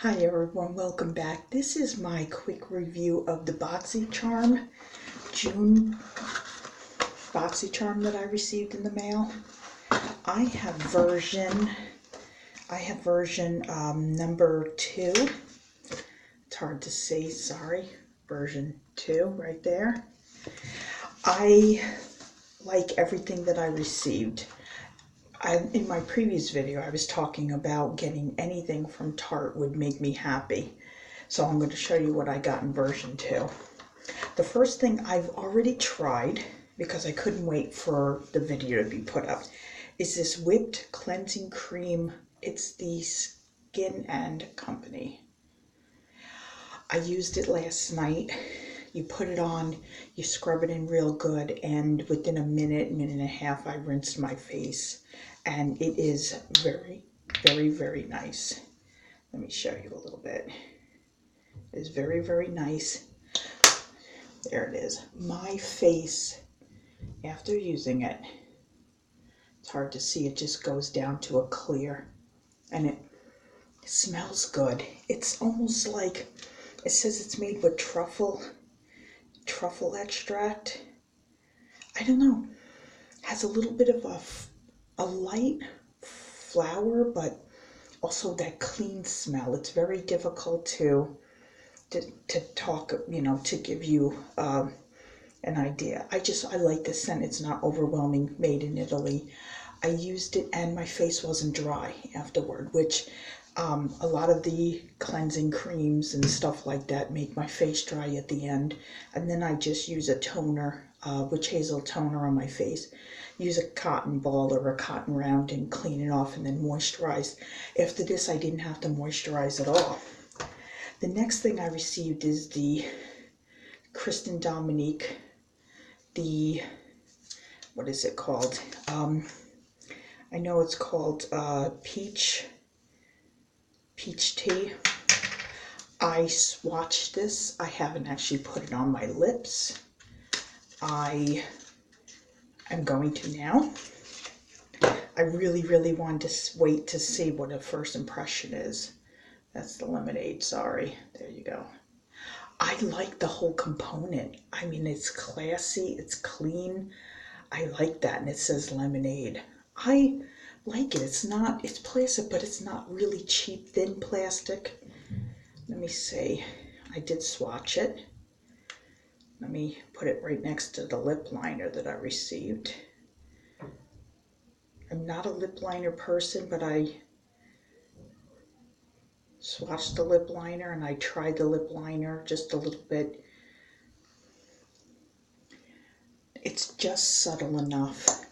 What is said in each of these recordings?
Hi everyone, welcome back. This is my quick review of the Boxycharm June Boxycharm that I received in the mail. I have version number 2. It's hard to see, sorry. Version 2 right there. I like everything that I received. In my previous video, I was talking about getting anything from Tarte would make me happy. So I'm going to show you what I got in version 2. The first thing I've already tried, because I couldn't wait for the video to be put up, is this whipped cleansing cream. It's the Skin&Co. I used it last night. You put it on, you scrub it in real good, and within a minute and a half, I rinsed my face. And it is very, very, very nice. Let me show you a little bit. It is very, very nice. There it is. My face, after using it, it's hard to see, it just goes down to a clear. And it smells good. It's almost like, it says it's made with truffle extract. I don't know. Has a little bit of a light flower, but also that clean smell. It's very difficult to talk, to give you an idea. I like the scent. It's not overwhelming, made in Italy. I used it and my face wasn't dry afterward, which a lot of the cleansing creams and stuff like that make my face dry at the end. And then I just use a toner, witch hazel toner on my face. Use a cotton ball or a cotton round and clean it off and then moisturize. After this, I didn't have to moisturize at all. The next thing I received is the Dominique, what is it called? I know it's called peach tea. I swatched this. I haven't actually put it on my lips. I'm going to now. I really, really wanted to wait to see what a first impression is. That's the lemonade, sorry. There you go. I like the whole component. I mean, it's classy, it's clean. I like that, and it says lemonade. I like it. It's plastic, but it's not really cheap, thin plastic. Let me see. I did swatch it. Let me put it right next to the lip liner that I received. I'm not a lip liner person, but I swatched the lip liner and I tried the lip liner just a little bit. It's just subtle enough.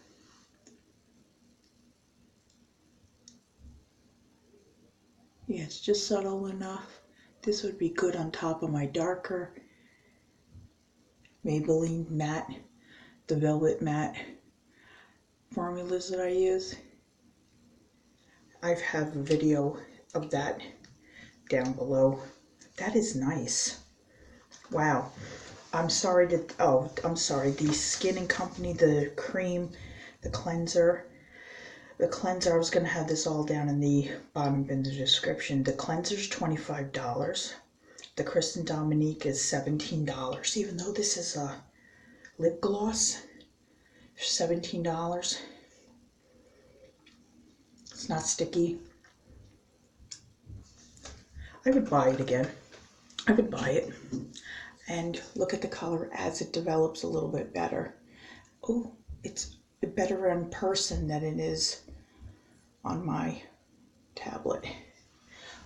Yeah, it's just subtle enough. This would be good on top of my darker Maybelline matte, the Velvet Matte formulas that I use. I have a video of that down below. That is nice. Wow. I'm sorry, the Skin & Company, the cream, the cleanser. The cleanser, I was going to have this all down in the bottom in the description. The cleanser's $25. The Kristen Dominique is $17. Even though this is a lip gloss, $17. It's not sticky. I would buy it again. I would buy it. And look at the color as it develops a little bit better. Oh, it's better in person than it is on my tablet.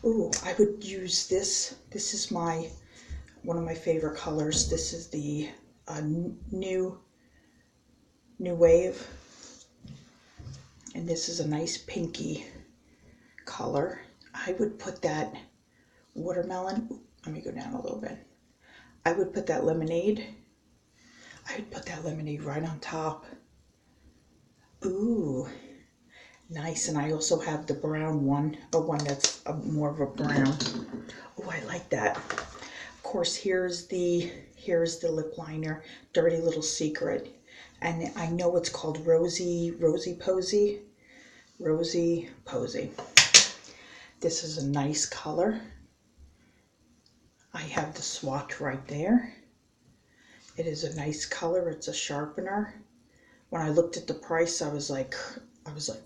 Oh, I would use this. This is one of my favorite colors. This is the new Wave. And this is a nice pinky color. I would put that watermelon. Let me go down a little bit. I would put that lemonade. I would put that lemonade right on top. Ooh, nice. And I also have the brown one, the one that's more of a brown. Oh, I like that. Of course, here's the lip liner, Dirty Little Secret. And I know it's called Rosie-Posie. This is a nice color. I have the swatch right there. It is a nice color. It's a sharpener. When I looked at the price, I was like,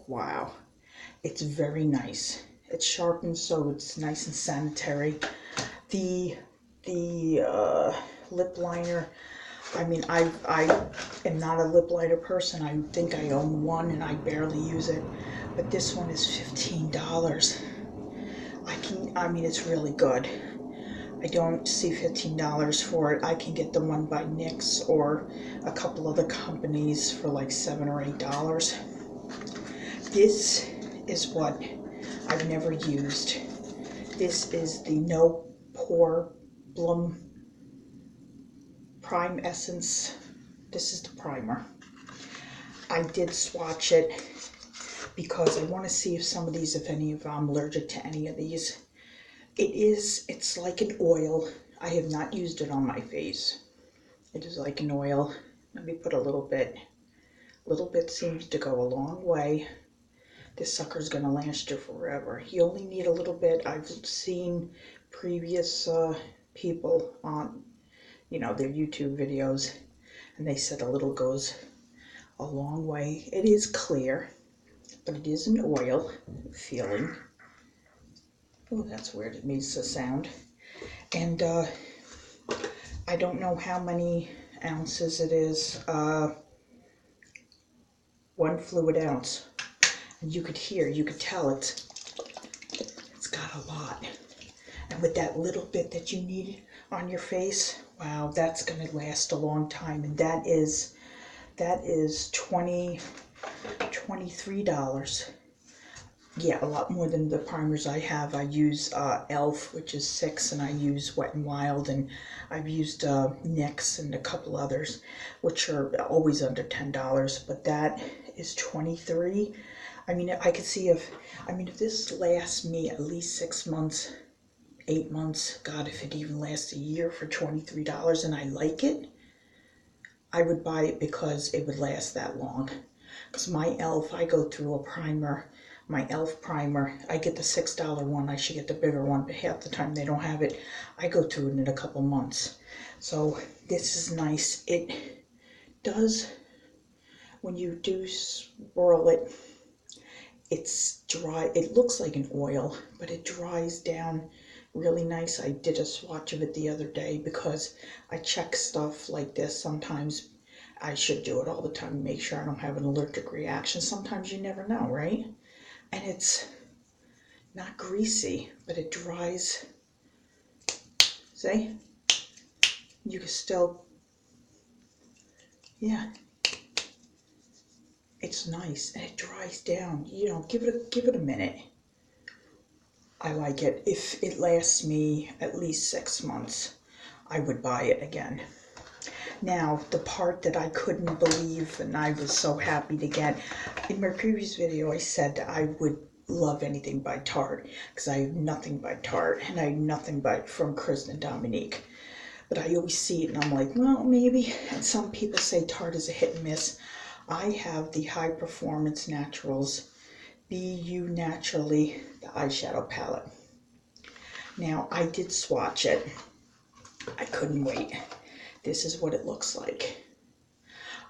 wow. It's very nice. It's sharpened, so it's nice and sanitary. The lip liner, I mean, I am not a lip liner person. I think I own one and I barely use it. But this one is $15. I mean, it's really good. I don't see $15 for it. I can get the one by NYX or a couple other companies for like $7 or $8. This is what I've never used. This is the No Poreblem Prime Essence. This is the primer. I did swatch it because I want to see if some of these, if I'm allergic to any of these. It's like an oil. I have not used it on my face. It is like an oil. Let me put a little bit. A little bit seems to go a long way. This sucker's gonna last you forever. You only need a little bit. I've seen previous people on, their YouTube videos, and they said a little goes a long way. It is clear, but it is an oil feeling. Oh, that's weird. It makes a sound. And I don't know how many ounces it is. 1 fluid ounce. And you could tell it's got a lot. And with that little bit that you need on your face, wow, that's gonna last a long time. And that is $23. Yeah, a lot more than the primers I have. I use e.l.f., which is $6, and I use Wet n Wild, and I've used NYX and a couple others, which are always under $10, but that is $23. I mean, I could see if this lasts me at least 6 months, 8 months, God, if it even lasts a year for $23 and I like it, I would buy it because it would last that long. Because my e.l.f., I go through a primer. My e.l.f. primer, I get the $6 one. I should get the bigger one, but half the time they don't have it. I go through it in a couple months. So this is nice. It does, when you do swirl it, it's dry. It looks like an oil, but it dries down really nice. I did a swatch of it the other day because I check stuff like this. Sometimes I should do it all the time to make sure I don't have an allergic reaction. Sometimes you never know, right? And it's not greasy, but it dries. See? You can still, yeah. It's nice and it dries down. Give it a minute. I like it. If it lasts me at least 6 months, I would buy it again. Now, the part that I couldn't believe and I was so happy to get, in my previous video I said I would love anything by Tarte because I have nothing by Tarte and I have nothing from Chris and Dominique. But I always see it and I'm like, well, maybe. And some people say Tarte is a hit and miss. I have the High Performance Naturals Be You.Naturally, the eyeshadow palette. Now, I did swatch it. I couldn't wait. This is what it looks like.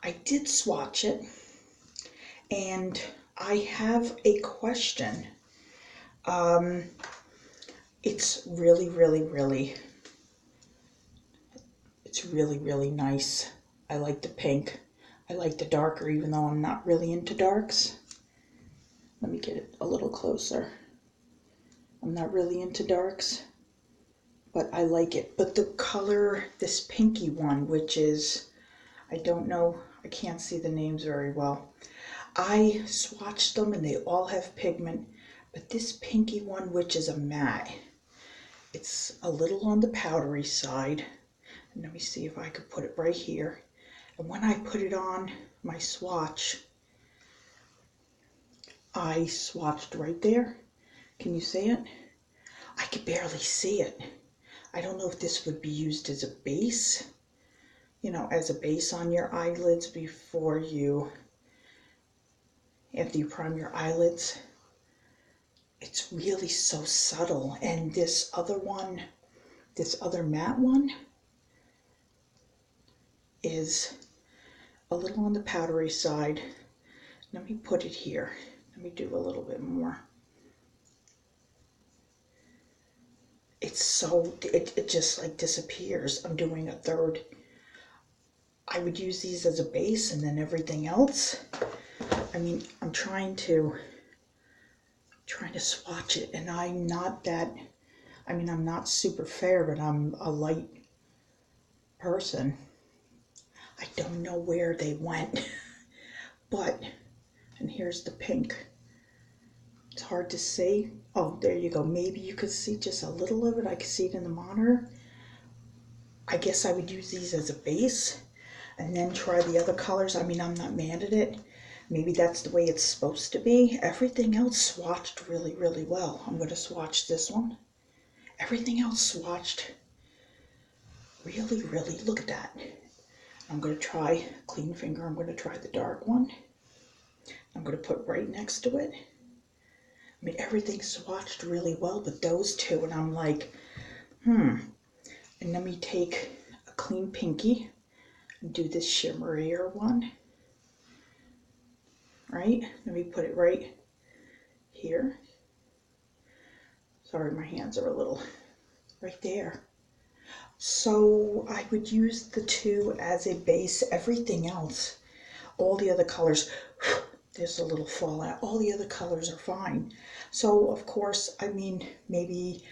I did swatch it, and I have a question. It's really, really, really, really nice. I like the pink. I like the darker, even though I'm not really into darks. Let me get it a little closer. I'm not really into darks, but I like it. But the color, this pinky one, which is, I don't know, I can't see the names very well. I swatched them and they all have pigment, but this pinky one, which is a matte, it's a little on the powdery side. And let me see if I could put it right here. And when I put it on my swatch, I swatched right there. Can you see it? I could barely see it. I don't know if this would be used as a base, as a base on your eyelids after you prime your eyelids. It's really so subtle. And this other one, This other matte one is a little on the powdery side. Let me put it here. Let me do a little bit more. It's so, it just like disappears. I'm doing a third. I would use these as a base and then everything else. I mean, I'm trying to swatch it, and I'm not that, I mean, I'm not super fair, but I'm a light person. I don't know where they went, but, and here's the pink. It's hard to see. Oh, there you go. Maybe you could see just a little of it. I could see it in the monitor. I guess I would use these as a base and then try the other colors. I mean, I'm not mad at it. Maybe that's the way it's supposed to be. Everything else swatched really, really well. I'm going to swatch this one. Everything else swatched really, really, look at that. I'm going to try clean finger. I'm going to try the dark one. I'm going to put right next to it. I mean, everything swatched really well, but those two, and I'm like, And let me take a clean pinky and do this shimmerier one. Right? Let me put it right here. Sorry, my hands are a little right there. So I would use the two as a base. Everything else, all the other colors, there's a little fallout. All the other colors are fine. So of course, I mean, maybe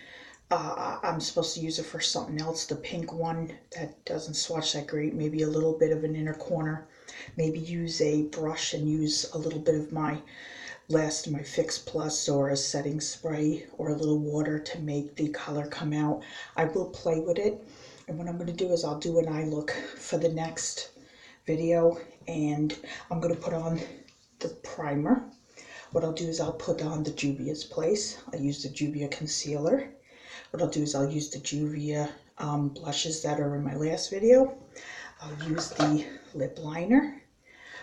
I'm supposed to use it for something else. The pink one that doesn't swatch that great, maybe a little bit of an inner corner. Maybe use a brush and use a little bit of my Fix Plus or a setting spray or a little water to make the color come out. I will play with it, and what I'm going to do is I'll do an eye look for the next video, and I'm going to put on the primer. What I'll do is I'll put on the Juvia's Place. I'll use the Juvia concealer. What I'll do is I'll use the Juvia blushes that are in my last video. I'll use the lip liner.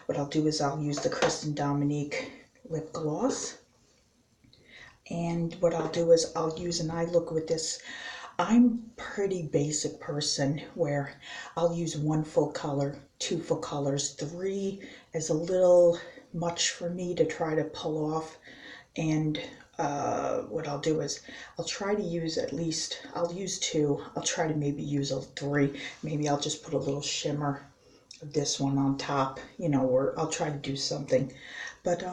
What I'll do is I'll use the Kristen Dominique lip gloss. And what I'll do is I'll use an eye look with this. I'm a pretty basic person where I'll use 1 full color, 2 full colors. 3 is a little much for me to try to pull off. And what I'll do is I'll try to use at least, I'll use 2. I'll try to maybe use a 3. Maybe I'll just put a little shimmer of this one on top, you know, or I'll try to do something. But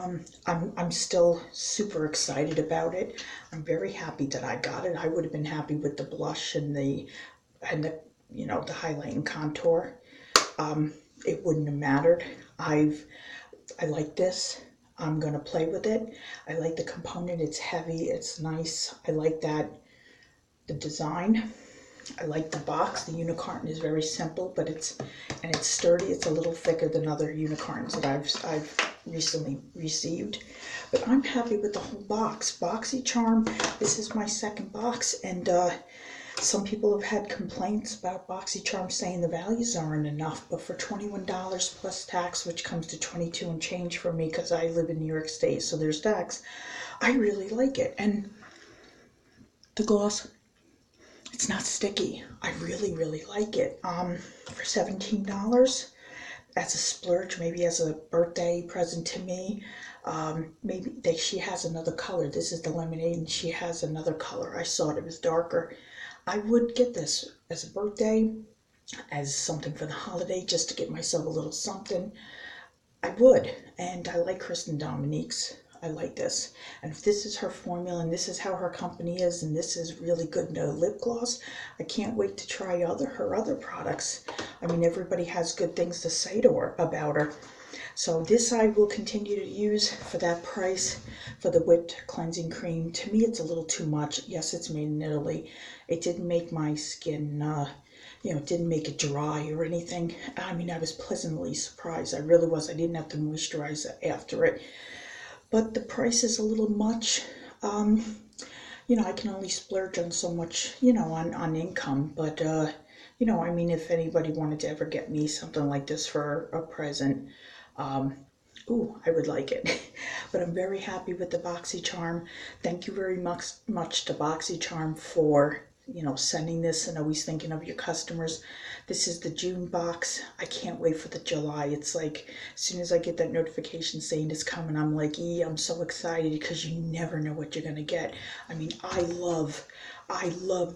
I'm still super excited about it. I'm very happy that I got it. I would have been happy with the blush and the you know, the highlight and contour. It wouldn't have mattered. I like this. I'm gonna play with it. I like the component. It's heavy. It's nice. I like that. The design. I like the box. The unicorn is very simple, but it's sturdy. It's a little thicker than other unicorns that I've recently received. But I'm happy with the whole box. Boxycharm. This is my second box, and some people have had complaints about Boxycharm saying the values aren't enough. But for $21 plus tax, which comes to 22 and change for me because I live in New York State, so there's tax. I really like it, and the gloss. It's not sticky. I really, really like it. For $17, as a splurge, maybe as a birthday present to me. Maybe she has another color. This is the lemonade, and she has another color. I saw it was darker. I would get this as a birthday, as something for the holiday, just to get myself a little something. I would, and I like Kristen Dominique's. I like this. And if this is her formula and this is how her company is and this is really good lip gloss, I can't wait to try her other products. I mean, everybody has good things to say to her about her. So this I will continue to use for that price for the whipped cleansing cream. To me, it's a little too much. Yes, it's made in Italy. It didn't make my skin, you know, it didn't make it dry or anything. I mean, I was pleasantly surprised. I really was. I didn't have to moisturize after it. But the price is a little much. You know, I can only splurge on so much, you know, on income. But, you know, I mean, if anybody wanted to ever get me something like this for a present, ooh, I would like it. But I'm very happy with the Boxycharm. Thank you very much to Boxycharm for you know, sending this and always thinking of your customers. This is the June box. I can't wait for the July. It's like, as soon as I get that notification saying it's coming, I'm like, I'm so excited because you never know what you're going to get. I mean, I love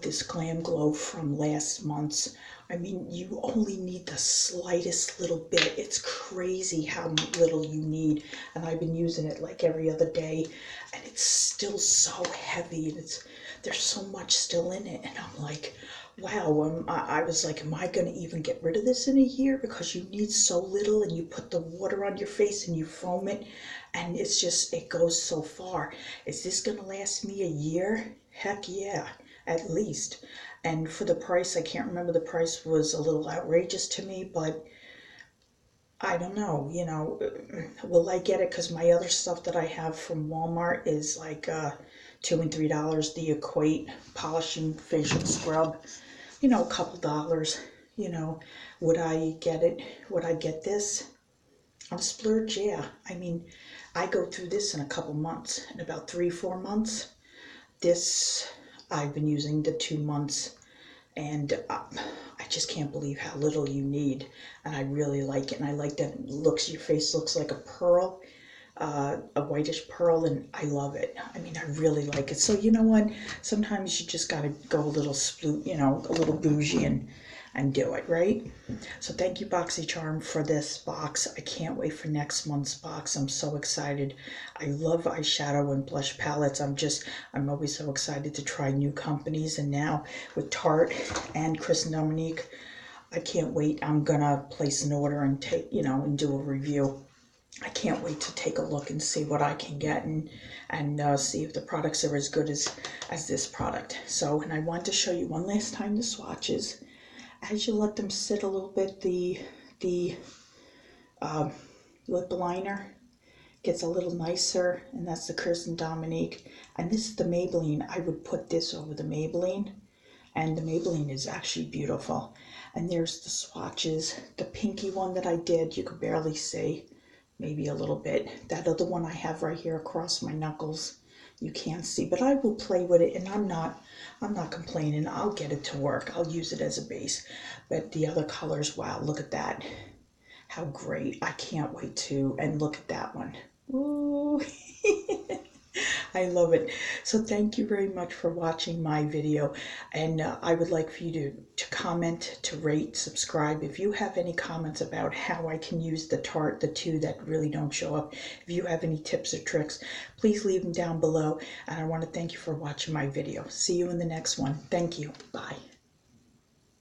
this Glam Glow from last month's. I mean, you only need the slightest little bit. It's crazy how little you need. And I've been using it like every other day, and it's still so heavy, and there's so much still in it. And I'm like, wow, I was like, am I going to even get rid of this in a year? Because you need so little, and you put the water on your face and you foam it, and it's just, it goes so far. Is this going to last me a year? Heck yeah, at least. And for the price, I can't remember, the price was a little outrageous to me, but I don't know, you know, will I get it? Because my other stuff that I have from Walmart is like $2 and $3. The Equate polishing facial scrub, you know, a couple dollars. You know, would I get it? Would I get this? On a splurge, yeah. I mean, I go through this in a couple months, in about 3-4 months. This, I've been using the 2 months, and I just can't believe how little you need, and I really like it. And I like that it looks, your face looks like a pearl, a whitish pearl, and I love it. I mean, I really like it. So you know what, sometimes you just gotta go a little sploot, you know, a little bougie and do it, right? So thank you, Boxycharm, for this box. I can't wait for next month's box. I'm so excited. I love eyeshadow and blush palettes. I'm always so excited to try new companies. And now with Tarte and Chris and Dominique, I can't wait. I'm gonna place an order and take, you know, and do a review. I can't wait to take a look and see what I can get, and see if the products are as good as this product. So, and I want to show you one last time the swatches. As you let them sit a little bit, the lip liner gets a little nicer, and that's the Chris and Dominique. And this is the Maybelline. I would put this over the Maybelline, and the Maybelline is actually beautiful. And there's the swatches. The pinky one that I did, you could barely see, maybe a little bit. That other one I have right here across my knuckles, you can't see, but I will play with it, and I'm not complaining. I'll get it to work. I'll use it as a base. But the other colors, wow, look at that. How great. I can't wait to, and look at that one. Ooh. I love it. So thank you very much for watching my video, and I would like for you to comment, to rate, subscribe. If you have any comments about how I can use the Tarte, the two that really don't show up, if you have any tips or tricks, please leave them down below. And I want to thank you for watching my video. See you in the next one. Thank you. Bye.